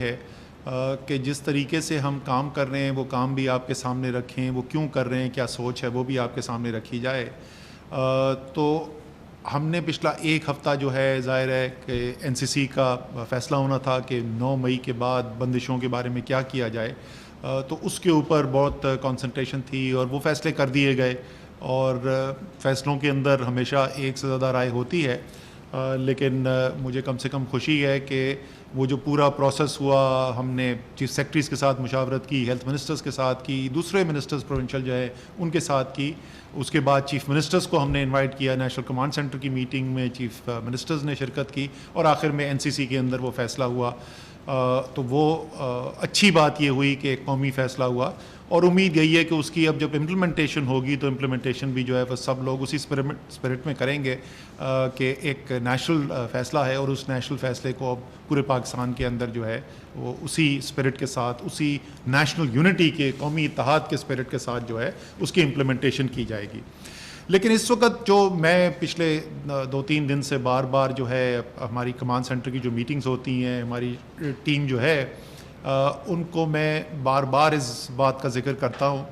ہے کہ جس طریقے سے ہم کام کر رہے ہیں وہ کام بھی آپ کے سامنے رکھیں، وہ کیوں کر رہے ہیں، کیا سوچ ہے وہ بھی آپ کے سامنے رکھی جائے۔ تو ہم نے پچھلا ایک ہفتہ جو ہے ظاہر ہے کہ NCC کا فیصلہ ہونا تھا کہ 9 مئی کے بعد بندشوں کے بارے میں کیا کیا جائے، تو اس کے اوپر بہت کنسنٹریشن تھی اور وہ فیصلے کر دیے گئے، اور فیصلوں کے اندر ہمیشہ ایک سے زیادہ رائے ہوتی ہے، لیکن مجھے کم سے کم خوشی ہے کہ وہ جو پورا پروسیس ہوا، ہم نے چیف سیکرٹریز کے ساتھ مشاورت کی، ہیلتھ منسٹرز کے ساتھ کی، دوسرے منسٹرز پروونشل جو ہے ان کے ساتھ کی، اس کے بعد چیف منسٹرز کو ہم نے انوائٹ کیا نیشنل کمانڈ سینٹر کی میٹنگ میں، چیف منسٹرز نے شرکت کی، اور آخر میں NCC کے اندر وہ فیصلہ ہوا۔ تو وہ اچھی بات یہ ہوئی کہ ایک قومی فیصلہ ہوا، اور امید یہی ہے کہ اس کی اب جب امپلیمنٹیشن ہوگی تو امپلیمنٹیشن بھی جو ہے وہ سب لوگ اسی اسپرٹ میں کریں گے کہ ایک نیشنل فیصلہ ہے، اور اس نیشنل فیصلے کو اب پورے پاکستان کے اندر جو ہے وہ اسی اسپرٹ کے ساتھ، اسی نیشنل یونٹی کے، قومی اتحاد کے اسپرٹ کے ساتھ جو ہے اس کی امپلیمنٹیشن کی جائے گی۔ لیکن اس وقت جو میں پچھلے 2-3 دن سے بار بار جو ہے ہماری کمانڈ سینٹر کی جو میٹنگز ہوتی ہیں، ہماری ٹیم جو ہے ان کو میں بار بار اس بات کا ذکر کرتا ہوں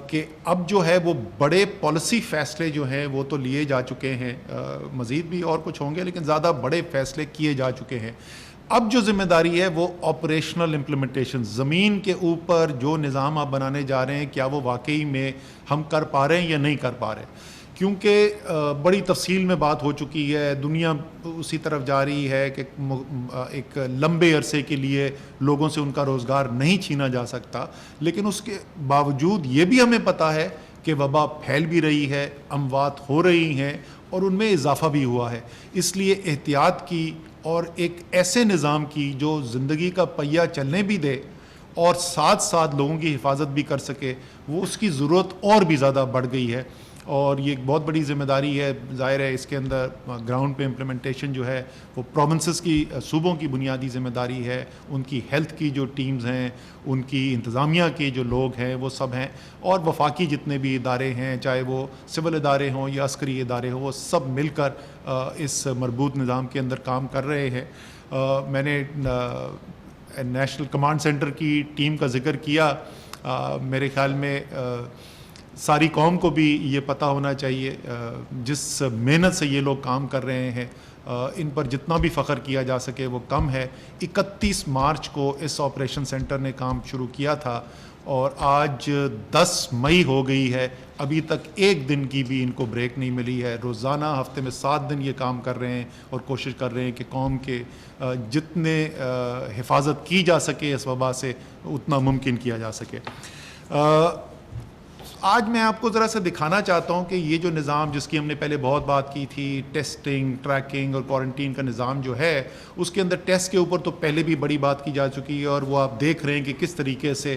کہ اب جو ہے وہ بڑے پالیسی فیصلے جو ہیں وہ تو لیے جا چکے ہیں، مزید بھی اور کچھ ہوں گے لیکن زیادہ بڑے فیصلے کیے جا چکے ہیں۔ اب جو ذمہ داری ہے وہ آپریشنل امپلیمنٹیشن، زمین کے اوپر جو نظام آپ بنانے جا رہے ہیں کیا وہ واقعی میں ہم کر پا رہے ہیں یا نہیں کر پا رہے، کیونکہ بڑی تفصیل میں بات ہو چکی ہے، دنیا اسی طرف جا رہی ہے کہ ایک لمبے عرصے کے لیے لوگوں سے ان کا روزگار نہیں چھینا جا سکتا، لیکن اس کے باوجود یہ بھی ہمیں پتہ ہے کہ وبا پھیل بھی رہی ہے، اموات ہو رہی ہیں اور ان میں اضافہ بھی ہوا ہے۔ اس لیے احتیاط کی اور ایک ایسے نظام کی جو زندگی کا پہیہ چلنے بھی دے اور ساتھ ساتھ لوگوں کی حفاظت بھی کر سکے، وہ اس کی ضرورت اور بھی زیادہ بڑھ گئی ہے، اور یہ ایک بہت بڑی ذمہ داری ہے۔ ظاہر ہے اس کے اندر گراؤنڈ پہ امپلیمنٹیشن جو ہے وہ پروونسز کی، صوبوں کی بنیادی ذمہ داری ہے، ان کی ہیلتھ کی جو ٹیمز ہیں، ان کی انتظامیہ کے جو لوگ ہیں وہ سب ہیں، اور وفاقی جتنے بھی ادارے ہیں، چاہے وہ سول ادارے ہوں یا عسکری ادارے ہوں، وہ سب مل کر اس مربوط نظام کے اندر کام کر رہے ہیں۔ میں نے نیشنل کمانڈ سینٹر کی ٹیم کا ذکر کیا، میرے خیال میں ساری قوم کو بھی یہ پتہ ہونا چاہیے، جس محنت سے یہ لوگ کام کر رہے ہیں ان پر جتنا بھی فخر کیا جا سکے وہ کم ہے۔ 31 مارچ کو اس آپریشن سینٹر نے کام شروع کیا تھا اور آج 10 مئی ہو گئی ہے، ابھی تک ایک دن کی بھی ان کو بریک نہیں ملی ہے۔ روزانہ ہفتے میں 7 دن یہ کام کر رہے ہیں اور کوشش کر رہے ہیں کہ قوم کے جتنے حفاظت کی جا سکے اس وبا سے اتنا ممکن کیا جا سکے۔ آج میں آپ کو ذرا سا دکھانا چاہتا ہوں کہ یہ جو نظام جس کی ہم نے پہلے بہت بات کی تھی، ٹیسٹنگ، ٹریکنگ اور کوارنٹین کا نظام جو ہے، اس کے اندر ٹیسٹ کے اوپر تو پہلے بھی بڑی بات کی جا چکی ہے، اور وہ آپ دیکھ رہے ہیں کہ کس طریقے سے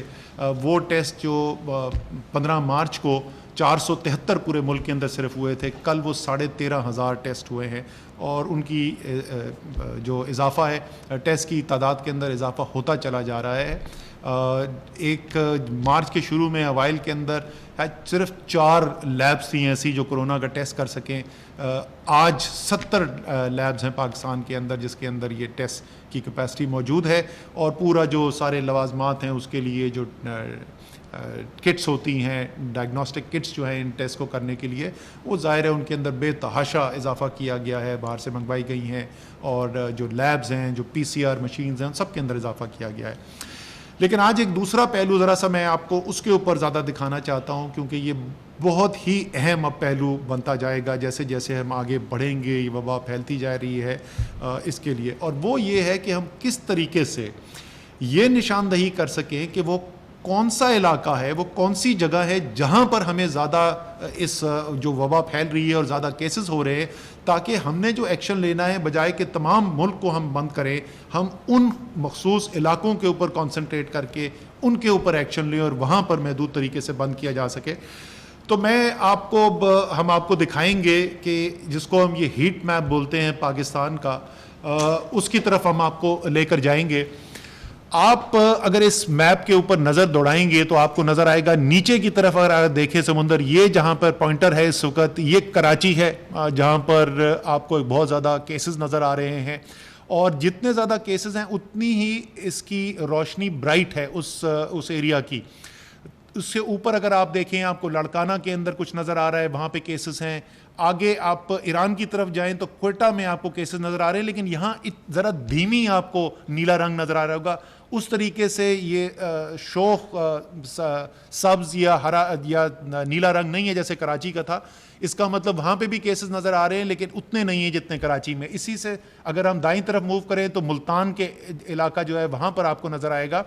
وہ ٹیسٹ جو 15 مارچ کو 473 پورے ملک کے اندر صرف ہوئے تھے، کل وہ 13,500 ٹیسٹ ہوئے ہیں، اور ان کی جو اضافہ ہے، ٹیسٹ کی تعداد کے اندر اضافہ ہوتا چلا جا رہا ہے۔ ایک مارچ کے شروع میں اوائل کے اندر صرف 4 لیبس تھیں ایسی جو کرونا کا ٹیسٹ کر سکیں، آج 70 لیبز ہیں پاکستان کے اندر جس کے اندر یہ ٹیسٹ کی کیپیسٹی موجود ہے، اور پورا جو سارے لوازمات ہیں اس کے لیے جو کٹس ہوتی ہیں، ڈائگنوسٹک کٹس جو ہیں ان ٹیسٹ کو کرنے کے لیے، وہ ظاہر ہے ان کے اندر بے تحاشا اضافہ کیا گیا ہے، باہر سے منگوائی گئی ہیں، اور جو لیبز ہیں، جو PCR مشینز ہیں، ان سب کے اندر اضافہ کیا گیا ہے۔ لیکن آج ایک دوسرا پہلو ذرا سا میں آپ کو اس کے اوپر زیادہ دکھانا چاہتا ہوں، کیونکہ یہ بہت ہی اہم اب پہلو بنتا جائے گا جیسے جیسے ہم آگے بڑھیں گے، یہ وبا پھیلتی جا رہی ہے اس کے لیے، اور وہ یہ ہے کہ ہم کس طریقے سے یہ نشاندہی کر سکیں کہ وہ کون سا علاقہ ہے، وہ کون سی جگہ ہے جہاں پر ہمیں زیادہ اس جو وبا پھیل رہی ہے اور زیادہ کیسز ہو رہے ہیں، تاکہ ہم نے جو ایکشن لینا ہے بجائے کہ تمام ملک کو ہم بند کریں، ہم ان مخصوص علاقوں کے اوپر کنسنٹریٹ کر کے ان کے اوپر ایکشن لیں اور وہاں پر محدود طریقے سے بند کیا جا سکے۔ تو ہم آپ کو دکھائیں گے کہ جس کو ہم یہ ہیٹ میپ بولتے ہیں پاکستان کا، اس کی طرف ہم آپ کو لے کر جائیں گے۔ آپ اگر اس میپ کے اوپر نظر دوڑائیں گے تو آپ کو نظر آئے گا نیچے کی طرف، اگر دیکھیں سمندر، یہ جہاں پر پوائنٹر ہے اس وقت یہ کراچی ہے، جہاں پر آپ کو بہت زیادہ کیسز نظر آ رہے ہیں، اور جتنے زیادہ کیسز ہیں اتنی ہی اس کی روشنی برائٹ ہے اس ایریا کی. اس سے اوپر اگر آپ دیکھیں آپ کو لڑکانہ کے اندر کچھ نظر آ رہا ہے, وہاں پہ کیسز ہیں. آگے آپ ایران کی طرف جائیں تو کوئٹہ میں آپ کو کیسز نظر آ رہے ہیں, لیکن یہاں ذرا دھیمی آپ کو نیلا رنگ نظر آ رہا ہوگا. اس طریقے سے یہ شوخ سبز یا ہرا یا نیلا رنگ نہیں ہے جیسے کراچی کا تھا. اس کا مطلب وہاں پہ بھی کیسز نظر آ رہے ہیں لیکن اتنے نہیں ہیں جتنے کراچی میں. اسی سے اگر ہم دائیں طرف موو کریں تو ملتان کے علاقہ جو ہے وہاں پر آپ کو نظر آئے گا.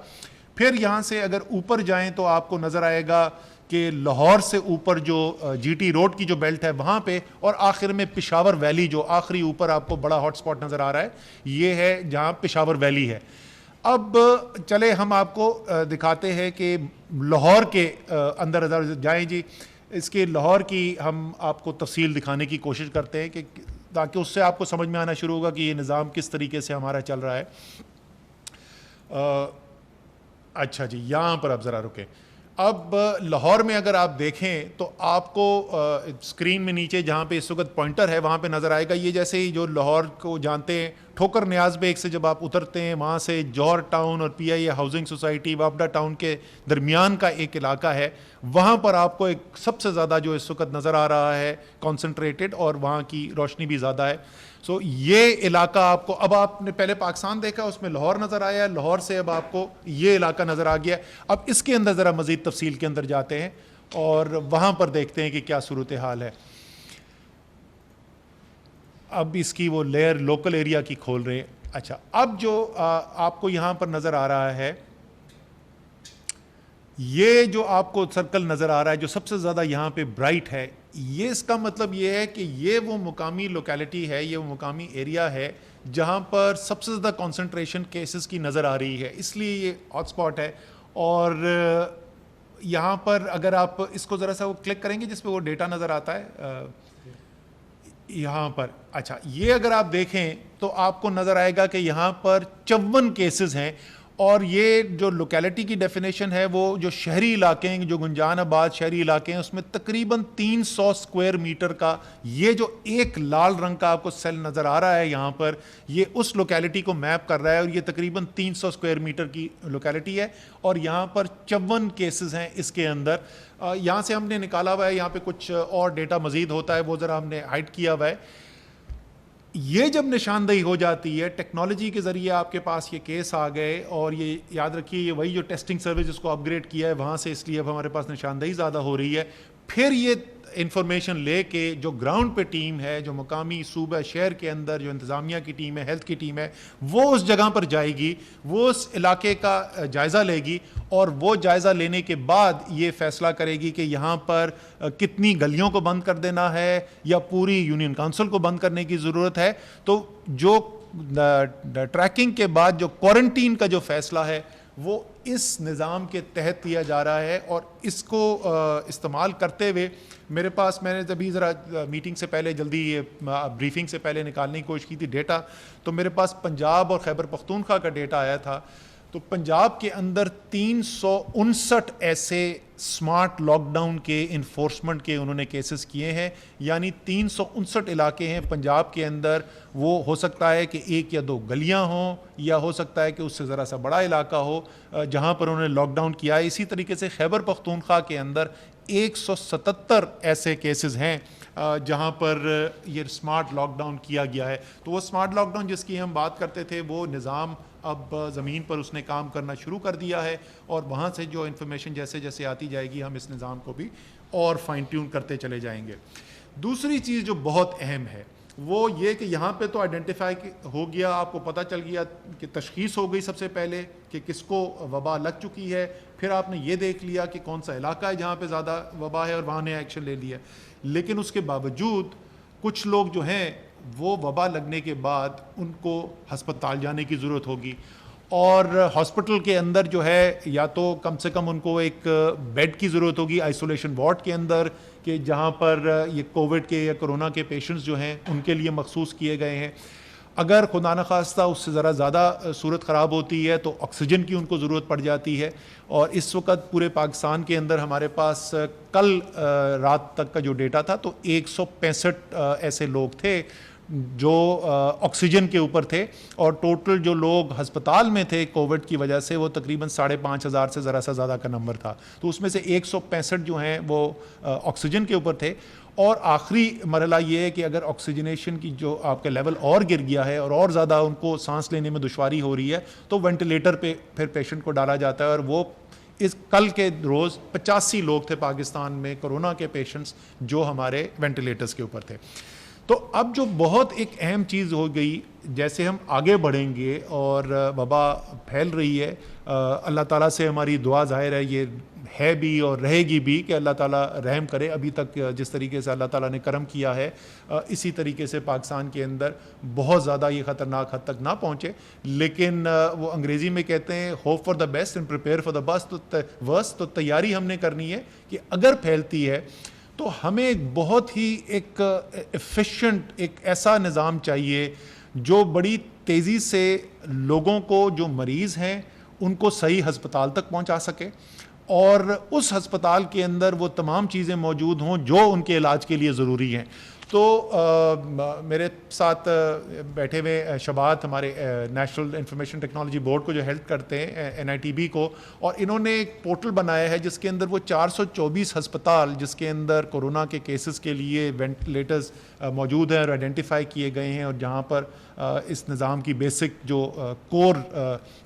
پھر یہاں سے اگر اوپر جائیں تو آپ کو نظر آئے گا کہ لاہور سے اوپر جو جی ٹی روڈ کی جو بیلٹ ہے وہاں پہ, اور آخر میں پشاور ویلی جو آخری اوپر آپ کو بڑا ہاٹ سپاٹ نظر آ رہا ہے, یہ ہے جہاں پشاور ویلی ہے. اب چلے ہم آپ کو دکھاتے ہیں کہ لاہور کے اندر جائیں جی. اس کے لاہور کی ہم آپ کو تفصیل دکھانے کی کوشش کرتے ہیں کہ تاکہ اس سے آپ کو سمجھ میں آنا شروع ہوگا کہ یہ نظام کس طریقے سے ہمارا چل رہا ہے. اچھا جی, یہاں پر آپ ذرا رکیں. اب لاہور میں اگر آپ دیکھیں تو آپ کو اسکرین میں نیچے جہاں پہ اس وقت پوائنٹر ہے وہاں پہ نظر آئے گا. یہ جیسے ہی جو لاہور کو جانتے ہیں ٹھوکر نیاز بیگ سے جب آپ اترتے ہیں, وہاں سے جوہر ٹاؤن اور پی آئی اے ہاؤسنگ سوسائٹی وابڈا ٹاؤن کے درمیان کا ایک علاقہ ہے, وہاں پر آپ کو ایک سب سے زیادہ جو اس وقت نظر آ رہا ہے کانسنٹریٹڈ, اور وہاں کی روشنی بھی زیادہ ہے. سو یہ علاقہ آپ کو, اب آپ نے پہلے پاکستان دیکھا اس میں لاہور نظر آیا, لاہور سے اب آپ کو یہ علاقہ نظر آ گیا. اب اس کے اندر ذرا مزید تفصیل کے اندر جاتے ہیں اور وہاں پر دیکھتے ہیں کہ کیا صورتحال ہے. اب اس کی وہ لیئر لوکل ایریا کی کھول رہے ہیں. اچھا, اب جو آپ کو یہاں پر نظر آ رہا ہے, یہ جو آپ کو سرکل نظر آ رہا ہے جو سب سے زیادہ یہاں پہ برائٹ ہے, یہ اس کا مطلب یہ ہے کہ یہ وہ مقامی لوکیلٹی ہے, یہ وہ مقامی ایریا ہے جہاں پر سب سے زیادہ کانسنٹریشن کیسز کی نظر آ رہی ہے, اس لیے یہ ہاٹ سپاٹ ہے. اور یہاں پر اگر آپ اس کو ذرا سا وہ کلک کریں گے جس پہ وہ ڈیٹا نظر آتا ہے یہاں پر, اچھا یہ اگر آپ دیکھیں تو آپ کو نظر آئے گا کہ یہاں پر 54 کیسز ہیں. اور یہ جو لوکیلٹی کی ڈیفینیشن ہے وہ جو شہری علاقے ہیں, جو گنجان آباد شہری علاقے ہیں, اس میں تقریباً 300 اسکوائر میٹر کا یہ جو ایک لال رنگ کا آپ کو سیل نظر آ رہا ہے یہاں پر, یہ اس لوکیلٹی کو میپ کر رہا ہے, اور یہ تقریباً 300 اسکوائر میٹر کی لوکیلٹی ہے, اور یہاں پر 54 کیسز ہیں اس کے اندر. یہاں سے ہم نے نکالا ہوا ہے, یہاں پہ کچھ اور ڈیٹا مزید ہوتا ہے وہ ذرا ہم نے ہائڈ کیا ہوا ہے. یہ جب نشاندہی ہو جاتی ہے ٹیکنالوجی کے ذریعے, آپ کے پاس یہ کیس آ گئے, اور یہ یاد رکھیے یہ وہی جو ٹیسٹنگ سروس جس کو اپ گریڈ کیا ہے وہاں سے, اس لیے اب ہمارے پاس نشاندہی زیادہ ہو رہی ہے. پھر یہ انفارمیشن لے کے جو گراؤنڈ پہ ٹیم ہے, جو مقامی صوبہ شہر کے اندر جو انتظامیہ کی ٹیم ہے, ہیلتھ کی ٹیم ہے, وہ اس جگہ پر جائے گی, وہ اس علاقے کا جائزہ لے گی, اور وہ جائزہ لینے کے بعد یہ فیصلہ کرے گی کہ یہاں پر کتنی گلیوں کو بند کر دینا ہے یا پوری یونین کونسل کو بند کرنے کی ضرورت ہے. تو جو ٹریکنگ کے بعد جو کوارنٹین کا جو فیصلہ ہے وہ اس نظام کے تحت لیا جا رہا ہے. اور اس کو استعمال کرتے ہوئے میرے پاس, میں نے جبھی ذرا میٹنگ سے پہلے جلدی بریفنگ سے پہلے نکالنے کی کوشش کی تھی ڈیٹا, تو میرے پاس پنجاب اور خیبر پختونخوا کا ڈیٹا آیا تھا. تو پنجاب کے اندر 359 ایسے سمارٹ لاک ڈاؤن کے انفورسمنٹ کے انہوں نے کیسز کیے ہیں, یعنی 359 علاقے ہیں پنجاب کے اندر. وہ ہو سکتا ہے کہ 1 یا 2 گلیاں ہوں, یا ہو سکتا ہے کہ اس سے ذرا سا بڑا علاقہ ہو جہاں پر انہوں نے لاک ڈاؤن کیا ہے. اسی طریقے سے خیبر پختونخوا کے اندر 177 ایسے کیسز ہیں جہاں پر یہ سمارٹ لاک ڈاؤن کیا گیا ہے. تو وہ سمارٹ لاک ڈاؤن جس کی ہم بات کرتے تھے, وہ نظام اب زمین پر اس نے کام کرنا شروع کر دیا ہے, اور وہاں سے جو انفارمیشن جیسے جیسے آتی جائے گی ہم اس نظام کو بھی اور فائن ٹیون کرتے چلے جائیں گے. دوسری چیز جو بہت اہم ہے وہ یہ کہ یہاں پہ تو آئیڈینٹیفائی ہو گیا, آپ کو پتہ چل گیا کہ تشخیص ہو گئی سب سے پہلے کہ کس کو وبا لگ چکی ہے. پھر آپ نے یہ دیکھ لیا کہ کون سا علاقہ ہے جہاں پہ زیادہ وبا ہے اور وہاں نے ایکشن لے لیا. لیکن اس کے باوجود کچھ لوگ جو ہیں وہ وبا لگنے کے بعد ان کو ہسپتال جانے کی ضرورت ہوگی, اور ہاسپٹل کے اندر جو ہے یا تو کم سے کم ان کو ایک بیڈ کی ضرورت ہوگی آئسولیشن وارڈ کے اندر, کہ جہاں پر یہ کووڈ کے یا کرونا کے پیشنٹس جو ہیں ان کے لیے مخصوص کیے گئے ہیں. اگر خدا نخواستہ اس سے ذرا زیادہ صورت خراب ہوتی ہے تو آکسیجن کی ان کو ضرورت پڑ جاتی ہے. اور اس وقت پورے پاکستان کے اندر ہمارے پاس کل رات تک کا جو ڈیٹا تھا تو 165 ایسے لوگ تھے جو آکسیجن کے اوپر تھے، اور ٹوٹل جو لوگ ہسپتال میں تھے کووڈ کی وجہ سے وہ تقریباً 5,500 سے ذرا سا زیادہ کا نمبر تھا. تو اس میں سے 165 جو ہیں وہ آکسیجن کے اوپر تھے. اور آخری مرحلہ یہ ہے کہ اگر آکسیجنیشن کی جو آپ کا لیول اور گر گیا ہے اور زیادہ ان کو سانس لینے میں دشواری ہو رہی ہے تو وینٹیلیٹر پہ پھر پیشنٹ کو ڈالا جاتا ہے. اور وہ اس کل کے روز 85 لوگ تھے پاکستان میں کرونا کے پیشنٹس جو ہمارے وینٹیلیٹرز کے اوپر تھے. تو اب جو بہت ایک اہم چیز ہو گئی، جیسے ہم آگے بڑھیں گے اور وبا پھیل رہی ہے، اللہ تعالیٰ سے ہماری دعا ظاہر ہے یہ ہے بھی اور رہے گی بھی کہ اللہ تعالیٰ رحم کرے. ابھی تک جس طریقے سے اللہ تعالیٰ نے کرم کیا ہے اسی طریقے سے پاکستان کے اندر بہت زیادہ یہ خطرناک حد تک نہ پہنچے. لیکن وہ انگریزی میں کہتے ہیں hope for the best and prepare for the worst. تو تیاری ہم نے کرنی ہے کہ اگر پھیلتی ہے تو ہمیں بہت ہی ایک ایفیشینٹ ایک ایسا نظام چاہیے جو بڑی تیزی سے لوگوں کو جو مریض ہیں ان کو صحیح ہسپتال تک پہنچا سکے، اور اس ہسپتال کے اندر وہ تمام چیزیں موجود ہوں جو ان کے علاج کے لیے ضروری ہیں. تو میرے ساتھ بیٹھے ہوئے شبات ہمارے نیشنل انفارمیشن ٹیکنالوجی بورڈ کو جو ہیلپ کرتے ہیں NITB کو، اور انہوں نے ایک پورٹل بنایا ہے جس کے اندر وہ 424 ہسپتال جس کے اندر کورونا کے کیسز کے لیے وینٹیلیٹرز موجود ہیں اور آئیڈینٹیفائی کیے گئے ہیں، اور جہاں پر اس نظام کی بیسک جو کور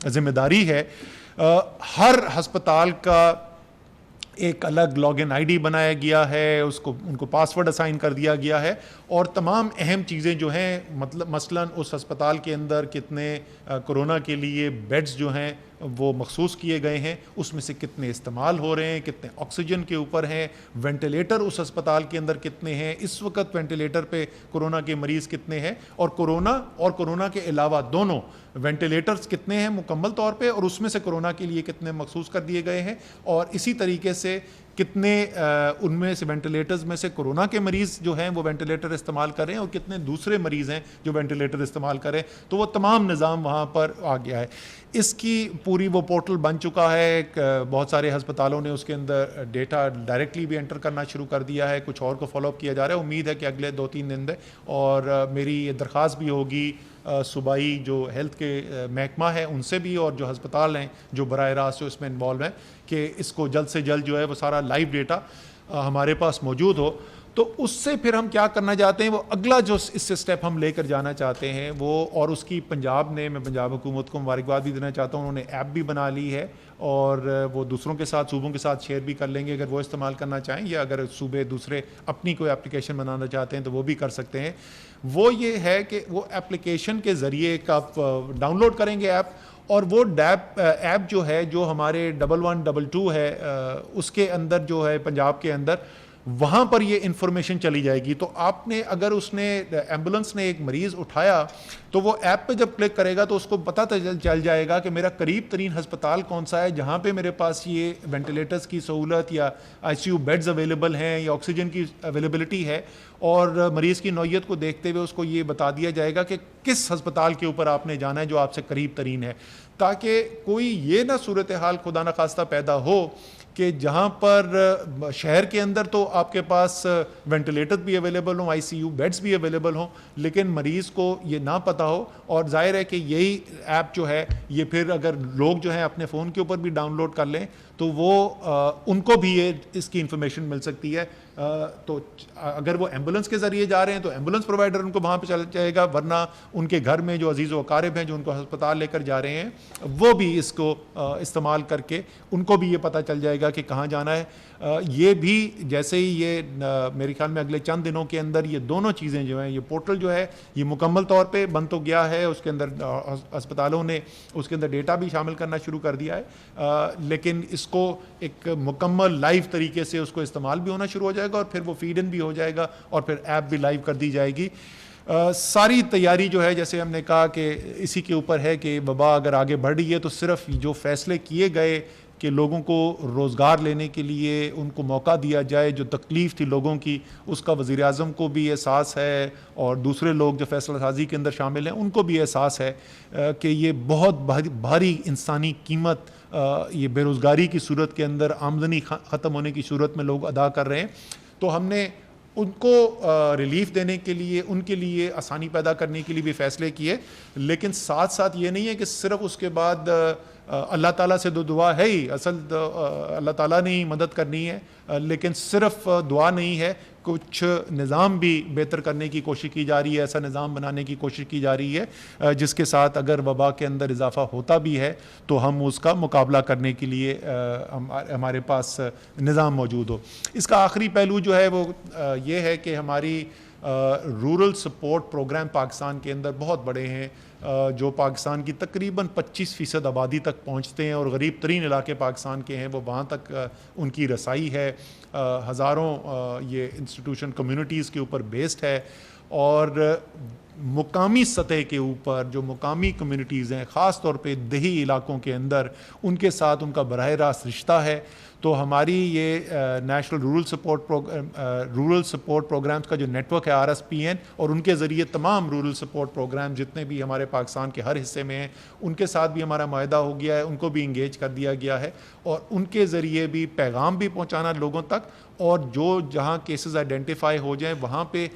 ذمہ داری ہے، ہر ہسپتال کا ایک الگ لاگ ان ID بنایا گیا ہے، ان کو پاسورڈ اسائن کر دیا گیا ہے، اور تمام اہم چیزیں جو ہیں مثلاً اس ہسپتال کے اندر کتنے کرونا کے لیے بیڈز جو ہیں وہ مخصوص کیے گئے ہیں، اس میں سے کتنے استعمال ہو رہے ہیں، کتنے آکسیجن کے اوپر ہیں، وینٹیلیٹر اس ہسپتال کے اندر کتنے ہیں، اس وقت وینٹیلیٹر پہ کورونا کے مریض کتنے ہیں، اور کورونا کے علاوہ دونوں وینٹیلیٹرز کتنے ہیں مکمل طور پہ، اور اس میں سے کورونا کے لیے کتنے مخصوص کر دیے گئے ہیں، اور اسی طریقے سے کتنے ان میں سے وینٹیلیٹرز میں سے کورونا کے مریض جو ہیں وہ وینٹیلیٹر استعمال کر رہے ہیں اور کتنے دوسرے مریض ہیں جو وینٹیلیٹر استعمال کریں. تو وہ تمام نظام وہاں پر آ گیا ہے. اس کی پوری وہ پورٹل بن چکا ہے. بہت سارے ہسپتالوں نے اس کے اندر ڈیٹا ڈائریکٹلی بھی انٹر کرنا شروع کر دیا ہے، کچھ اور کو فالو اپ کیا جا رہا ہے. امید ہے کہ اگلے 2-3 دن میں، اور میری یہ درخواست بھی ہوگی صوبائی جو ہیلتھ کے محکمہ ہے ان سے بھی، اور جو ہسپتال ہیں جو براہ راست جو اس میں انوالو ہیں، کہ اس کو جلد سے جلد جو ہے وہ سارا لائیو ڈیٹا ہمارے پاس موجود ہو. تو اس سے پھر ہم کیا کرنا چاہتے ہیں، وہ اگلا جو اس سے سٹیپ ہم لے کر جانا چاہتے ہیں وہ، اور اس کی میں پنجاب حکومت کو مبارکباد بھی دینا چاہتا ہوں. انہوں نے ایپ بھی بنا لی ہے اور وہ دوسروں کے ساتھ صوبوں کے ساتھ شیئر بھی کر لیں گے اگر وہ استعمال کرنا چاہیں، یا اگر صوبے دوسرے اپنی کوئی اپلیکیشن بنانا چاہتے ہیں تو وہ بھی کر سکتے ہیں. وہ یہ ہے کہ وہ اپلیکیشن کے ذریعے آپ ڈاؤن لوڈ کریں گے ایپ، اور وہ ایپ جو ہے جو ہمارے 1122 ہے اس کے اندر جو ہے پنجاب کے اندر، وہاں پر یہ انفارمیشن چلی جائے گی. تو آپ نے اگر اس نے ایمبولنس نے ایک مریض اٹھایا تو وہ ایپ پہ جب کلک کرے گا تو اس کو پتہ چل جائے گا کہ میرا قریب ترین ہسپتال کون سا ہے جہاں پہ میرے پاس یہ وینٹیلیٹرز کی سہولت یا ICU بیڈز اویلیبل ہیں یا آکسیجن کی اویلیبلٹی ہے. اور مریض کی نوعیت کو دیکھتے ہوئے اس کو یہ بتا دیا جائے گا کہ کس ہسپتال کے اوپر آپ نے جانا ہے جو آپ سے قریب ترین ہے، تاکہ کوئی یہ نہ صورتحال خدا نخواستہ پیدا ہو کہ جہاں پر شہر کے اندر تو آپ کے پاس وینٹیلیٹر بھی اویلیبل ہوں، ICU بیڈز بھی اویلیبل ہوں، لیکن مریض کو یہ نہ پتہ ہو. اور ظاہر ہے کہ یہی ایپ جو ہے یہ پھر اگر لوگ جو ہیں اپنے فون کے اوپر بھی ڈاؤن لوڈ کر لیں تو وہ ان کو بھی یہ اس کی انفارمیشن مل سکتی ہے. تو اگر وہ ایمبولنس کے ذریعے جا رہے ہیں تو ایمبولنس پرووائڈر ان کو وہاں پہ چل جائے گا، ورنہ ان کے گھر میں جو عزیز و اقارب ہیں جو ان کو ہسپتال لے کر جا رہے ہیں وہ بھی اس کو استعمال کر کے ان کو بھی یہ پتہ چل جائے گا کہ کہاں جانا ہے. یہ بھی جیسے ہی یہ میرے خیال میں اگلے چند دنوں کے اندر یہ دونوں چیزیں جو ہیں، یہ پورٹل جو ہے یہ مکمل طور پہ بن تو گیا ہے، اس کے اندر ہسپتالوں نے اس کے اندر ڈیٹا بھی شامل کرنا شروع کر دیا ہے، لیکن اس کو ایک مکمل لائیو طریقے سے اس کو استعمال بھی ہونا شروع ہو جائے گا، اور پھر وہ فیڈ ان بھی ہو جائے گا، اور پھر ایپ بھی لائیو کر دی جائے گی. ساری تیاری جو ہے جیسے ہم نے کہا کہ اسی کے اوپر ہے کہ وبا اگر آگے بڑھ رہی ہے تو صرف جو فیصلے کیے گئے کہ لوگوں کو روزگار لینے کے لیے ان کو موقع دیا جائے، جو تکلیف تھی لوگوں کی اس کا وزیر اعظم کو بھی احساس ہے، اور دوسرے لوگ جو فیصلہ سازی کے اندر شامل ہیں ان کو بھی احساس ہے کہ یہ بہت بھاری انسانی قیمت یہ بے روزگاری کی صورت کے اندر، آمدنی ختم ہونے کی صورت میں لوگ ادا کر رہے ہیں. تو ہم نے ان کو ریلیف دینے کے لیے، ان کے لیے آسانی پیدا کرنے کے لیے بھی فیصلے کیے، لیکن ساتھ ساتھ یہ نہیں ہے کہ صرف اس کے بعد اللہ تعالیٰ سے دعا ہے ہی، اصل اللہ تعالیٰ نے ہی مدد کرنی ہے، لیکن صرف دعا نہیں ہے، کچھ نظام بھی بہتر کرنے کی کوشش کی جا رہی ہے، ایسا نظام بنانے کی کوشش کی جا رہی ہے جس کے ساتھ اگر وبا کے اندر اضافہ ہوتا بھی ہے تو ہم اس کا مقابلہ کرنے کے لیے ہمارے پاس نظام موجود ہو۔ اس کا آخری پہلو جو ہے وہ یہ ہے کہ ہماری رورل سپورٹ پروگرام پاکستان کے اندر بہت بڑے ہیں، جو پاکستان کی تقریباً 25% آبادی تک پہنچتے ہیں، اور غریب ترین علاقے پاکستان کے ہیں وہ وہاں تک ان کی رسائی ہے، ہزاروں یہ انسٹیٹیوشن کمیونٹیز کے اوپر بیسڈ ہے، اور مقامی سطح کے اوپر جو مقامی کمیونٹیز ہیں، خاص طور پہ دیہی علاقوں کے اندر، ان کے ساتھ ان کا براہ راست رشتہ ہے۔ تو ہماری یہ نیشنل رورل سپورٹ پروگرامز کا جو نیٹ ورک ہے RSPN، اور ان کے ذریعے تمام رورل سپورٹ پروگرام جتنے بھی ہمارے پاکستان کے ہر حصے میں ہیں ان کے ساتھ بھی ہمارا معاہدہ ہو گیا ہے، ان کو بھی انگیج کر دیا گیا ہے، اور ان کے ذریعے بھی پیغام بھی پہنچانا لوگوں تک، اور جو جہاں کیسز آئیڈینٹیفائی ہو جائیں وہاں پہ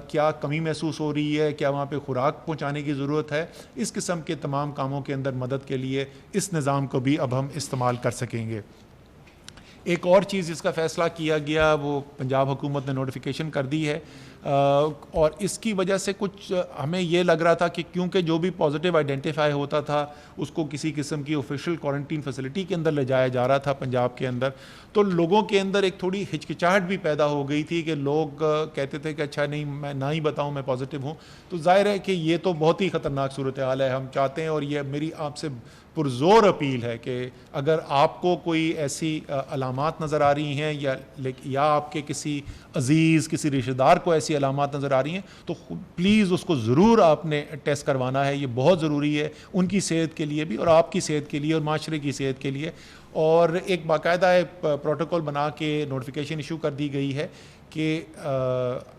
کیا کمی محسوس ہو رہی ہے، کیا وہاں پہ خوراک پہنچانے کی ضرورت ہے، اس قسم کے تمام کاموں کے اندر مدد کے لیے اس نظام کو بھی اب ہم استعمال کر سکیں گے۔ ایک اور چیز جس کا فیصلہ کیا گیا وہ پنجاب حکومت نے نوٹیفیکیشن کر دی ہے، اور اس کی وجہ سے کچھ ہمیں یہ لگ رہا تھا کہ کیونکہ جو بھی پازیٹیو آئیڈینٹیفائی ہوتا تھا اس کو کسی قسم کی آفیشیل کوارنٹین فیسلٹی کے اندر لے جایا جا رہا تھا پنجاب کے اندر، تو لوگوں کے اندر ایک تھوڑی ہچکچاہٹ بھی پیدا ہو گئی تھی کہ لوگ کہتے تھے کہ اچھا نہیں میں نہ ہی بتاؤں میں پازیٹیو ہوں۔ تو ظاہر ہے کہ یہ تو بہت ہی خطرناک صورتحال ہے، ہم چاہتے ہیں، اور یہ میری آپ سے پرزور اپیل ہے کہ اگر آپ کو کوئی ایسی علامات نظر آ رہی ہیں یا آپ کے کسی عزیز کسی رشتہ دار کو ایسی علامات نظر آ رہی ہیں تو پلیز اس کو ضرور آپ نے ٹیسٹ کروانا ہے، یہ بہت ضروری ہے ان کی صحت کے لیے بھی، اور آپ کی صحت کے لیے، اور معاشرے کی صحت کے لیے۔ اور ایک باقاعدہ پروٹوکول بنا کے نوٹیفیکیشن ایشو کر دی گئی ہے کہ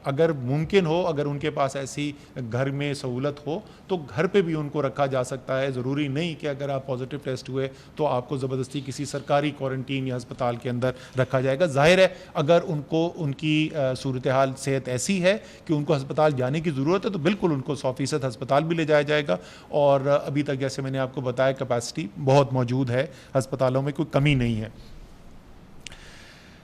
اگر ممکن ہو، اگر ان کے پاس ایسی گھر میں سہولت ہو تو گھر پہ بھی ان کو رکھا جا سکتا ہے، ضروری نہیں کہ اگر آپ پازیٹیو ٹیسٹ ہوئے تو آپ کو زبردستی کسی سرکاری کوارنٹین یا ہسپتال کے اندر رکھا جائے گا۔ ظاہر ہے اگر ان کی صورتحال صحت ایسی ہے کہ ان کو ہسپتال جانے کی ضرورت ہے تو بالکل ان کو 100% ہسپتال بھی لے جایا جائے گا، اور ابھی تک جیسے میں نے آپ کو بتایا کیپیسٹی بہت موجود ہے، ہسپتالوں میں کوئی کمی نہیں ہے۔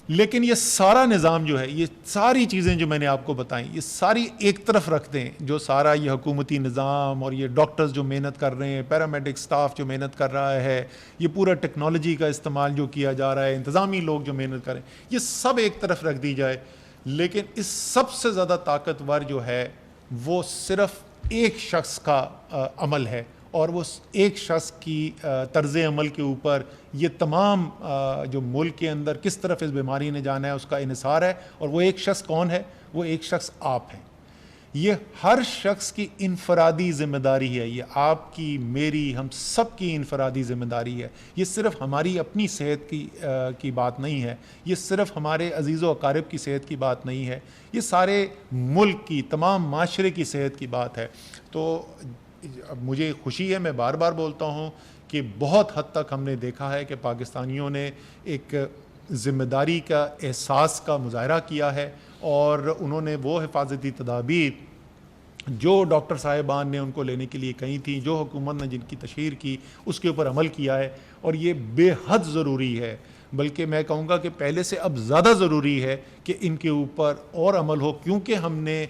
لیکن یہ سارا نظام جو ہے، یہ ساری چیزیں جو میں نے آپ کو بتائیں، یہ ساری ایک طرف رکھ دیں، جو سارا یہ حکومتی نظام اور یہ ڈاکٹرز جو محنت کر رہے ہیں، پیرامیڈک سٹاف جو محنت کر رہا ہے، یہ پورا ٹیکنالوجی کا استعمال جو کیا جا رہا ہے، انتظامی لوگ جو محنت کر رہے ہیں، یہ سب ایک طرف رکھ دی جائے، لیکن اس سب سے زیادہ طاقتور جو ہے وہ صرف ایک شخص کا عمل ہے، اور وہ ایک شخص کی طرز عمل کے اوپر یہ تمام جو ملک کے اندر کس طرف اس بیماری نے جانا ہے اس کا انحصار ہے، اور وہ ایک شخص کون ہے؟ وہ ایک شخص آپ ہیں۔ یہ ہر شخص کی انفرادی ذمہ داری ہے، یہ آپ کی، میری، ہم سب کی انفرادی ذمہ داری ہے۔ یہ صرف ہماری اپنی صحت کی بات نہیں ہے، یہ صرف ہمارے عزیز و اقارب کی صحت کی بات نہیں ہے، یہ سارے ملک کی، تمام معاشرے کی صحت کی بات ہے۔ تو مجھے خوشی ہے، میں بار بار بولتا ہوں کہ بہت حد تک ہم نے دیکھا ہے کہ پاکستانیوں نے ایک ذمہ داری کا احساس کا مظاہرہ کیا ہے، اور انہوں نے وہ حفاظتی تدابیر جو ڈاکٹر صاحبان نے ان کو لینے کے لیے کہی تھیں، جو حکومت نے جن کی تشہیر کی، اس کے اوپر عمل کیا ہے، اور یہ بے حد ضروری ہے، بلکہ میں کہوں گا کہ پہلے سے اب زیادہ ضروری ہے کہ ان کے اوپر اور عمل ہو، کیونکہ ہم نے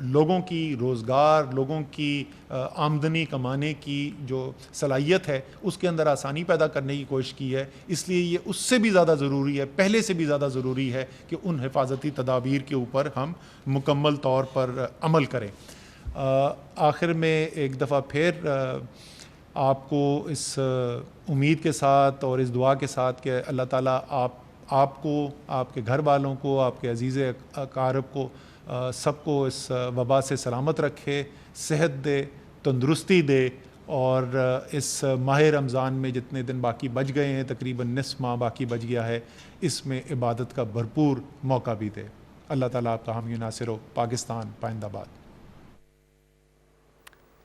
لوگوں کی روزگار، لوگوں کی آمدنی کمانے کی جو صلاحیت ہے اس کے اندر آسانی پیدا کرنے کی کوشش کی ہے، اس لیے یہ اس سے بھی زیادہ ضروری ہے، پہلے سے بھی زیادہ ضروری ہے کہ ان حفاظتی تدابیر کے اوپر ہم مکمل طور پر عمل کریں۔ آخر میں ایک دفعہ پھر آپ کو اس امید کے ساتھ اور اس دعا کے ساتھ کہ اللہ تعالیٰ آپ کو، آپ کے گھر والوں کو، آپ کے عزیز اقارب کو، سب کو اس وبا سے سلامت رکھے، صحت دے، تندرستی دے، اور اس ماہ رمضان میں جتنے دن باقی بچ گئے ہیں، تقریباً نصف ماہ باقی بچ گیا ہے، اس میں عبادت کا بھرپور موقع بھی دے۔ اللہ تعالیٰ آپ کا حامی و ناصر ہو۔ پاکستان پائندہ باد۔